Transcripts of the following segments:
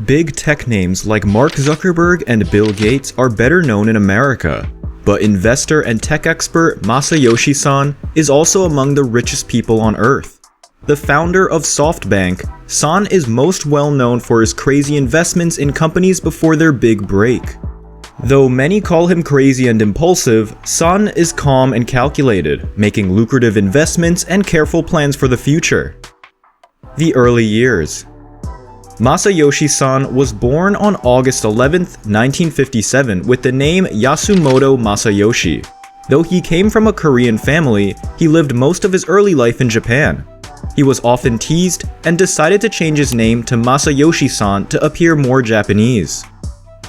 Big tech names like Mark Zuckerberg and Bill Gates are better known in America, but investor and tech expert Masayoshi Son is also among the richest people on Earth. The founder of SoftBank, Son is most well known for his crazy investments in companies before their big break. Though many call him crazy and impulsive, Son is calm and calculated, making lucrative investments and careful plans for the future. The early years. Masayoshi Son was born on August 11, 1957 with the name Yasumoto Masayoshi. Though he came from a Korean family, he lived most of his early life in Japan. He was often teased and decided to change his name to Masayoshi Son to appear more Japanese.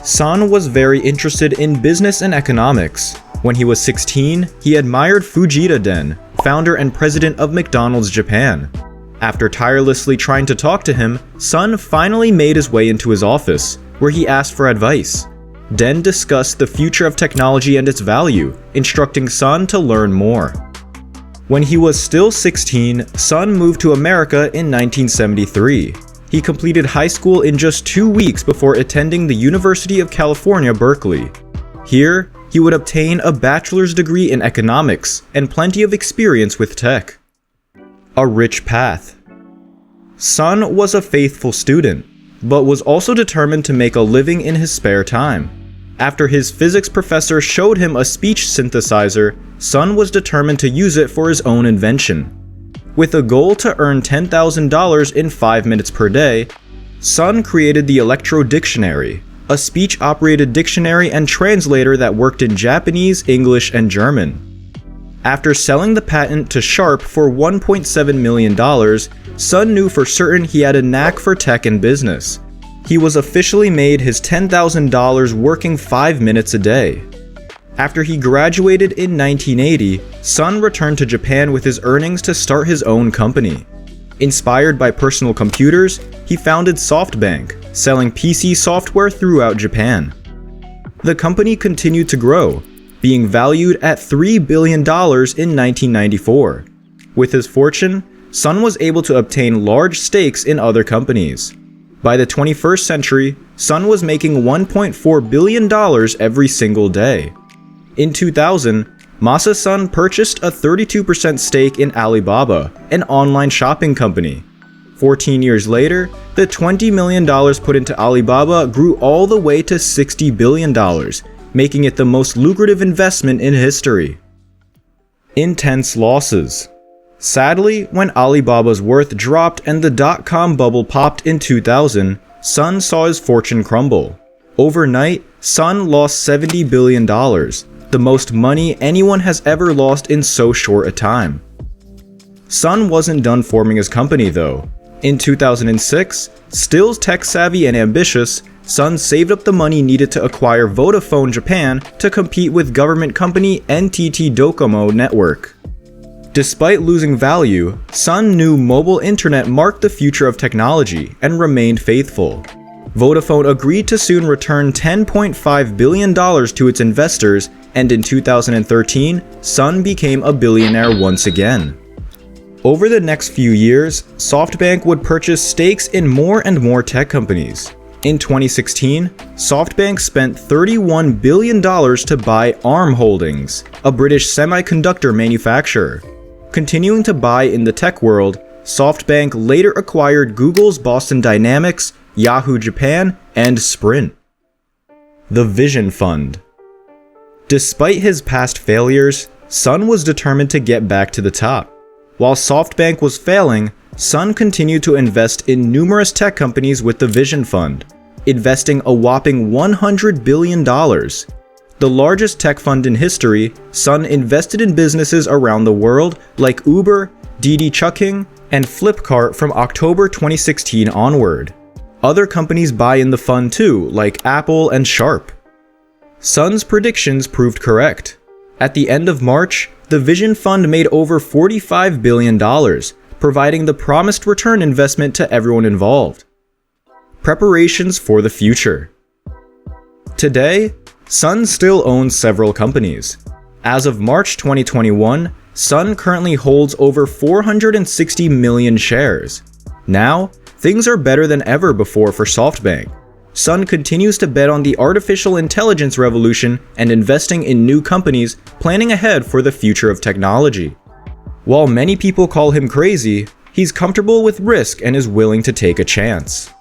Son was very interested in business and economics. When he was 16, he admired Fujita Den, founder and president of McDonald's Japan. After tirelessly trying to talk to him, Son finally made his way into his office, where he asked for advice. Den discussed the future of technology and its value, instructing Son to learn more. When he was still 16, Son moved to America in 1973. He completed high school in just 2 weeks before attending the University of California, Berkeley. Here, he would obtain a bachelor's degree in economics and plenty of experience with tech. A rich path. Son was a faithful student, but was also determined to make a living in his spare time. After his physics professor showed him a speech synthesizer, Son was determined to use it for his own invention. With a goal to earn $10,000 in 5 minutes per day, Son created the Electro Dictionary, a speech-operated dictionary and translator that worked in Japanese, English, and German. After selling the patent to Sharp for $1.7 million, Son knew for certain he had a knack for tech and business. He was officially made his $10,000 working 5 minutes a day. After he graduated in 1980, Son returned to Japan with his earnings to start his own company. Inspired by personal computers, he founded SoftBank, selling PC software throughout Japan. The company continued to grow, being valued at $3 billion in 1994. With his fortune, Son was able to obtain large stakes in other companies. By the 21st century, Son was making $1.4 billion every single day. In 2000, Masa Son purchased a 32% stake in Alibaba, an online shopping company. 14 years later, the $20 million put into Alibaba grew all the way to $60 billion, making it the most lucrative investment in history. Intense losses. Sadly, when Alibaba's worth dropped and the dot-com bubble popped in 2000, Son saw his fortune crumble. Overnight, Son lost $70 billion, the most money anyone has ever lost in so short a time. Son wasn't done forming his company though. In 2006, still tech-savvy and ambitious, Son saved up the money needed to acquire Vodafone Japan to compete with government company NTT Docomo Network. Despite losing value, Son knew mobile internet marked the future of technology and remained faithful. Vodafone agreed to soon return $10.5 billion to its investors, and in 2013, Son became a billionaire once again. Over the next few years, SoftBank would purchase stakes in more and more tech companies. In 2016, SoftBank spent $31 billion to buy ARM Holdings, a British semiconductor manufacturer. Continuing to buy in the tech world, SoftBank later acquired Google's Boston Dynamics, Yahoo Japan, and Sprint. The Vision Fund. Despite his past failures, Son was determined to get back to the top. While SoftBank was failing, Son continued to invest in numerous tech companies with the Vision Fund, investing a whopping $100 billion. The largest tech fund in history, Son invested in businesses around the world like Uber, Didi Chuxing, and Flipkart from October 2016 onward. Other companies buy in the fund too, like Apple and Sharp. Son's predictions proved correct. At the end of March, the Vision Fund made over $45 billion, providing the promised return investment to everyone involved. Preparations for the future. Today, Son still owns several companies. As of March 2021, Son currently holds over 460 million shares. Now, Things are better than ever before for SoftBank. Son continues to bet on the artificial intelligence revolution and investing in new companies, planning ahead for the future of technology. While many people call him crazy, he's comfortable with risk and is willing to take a chance.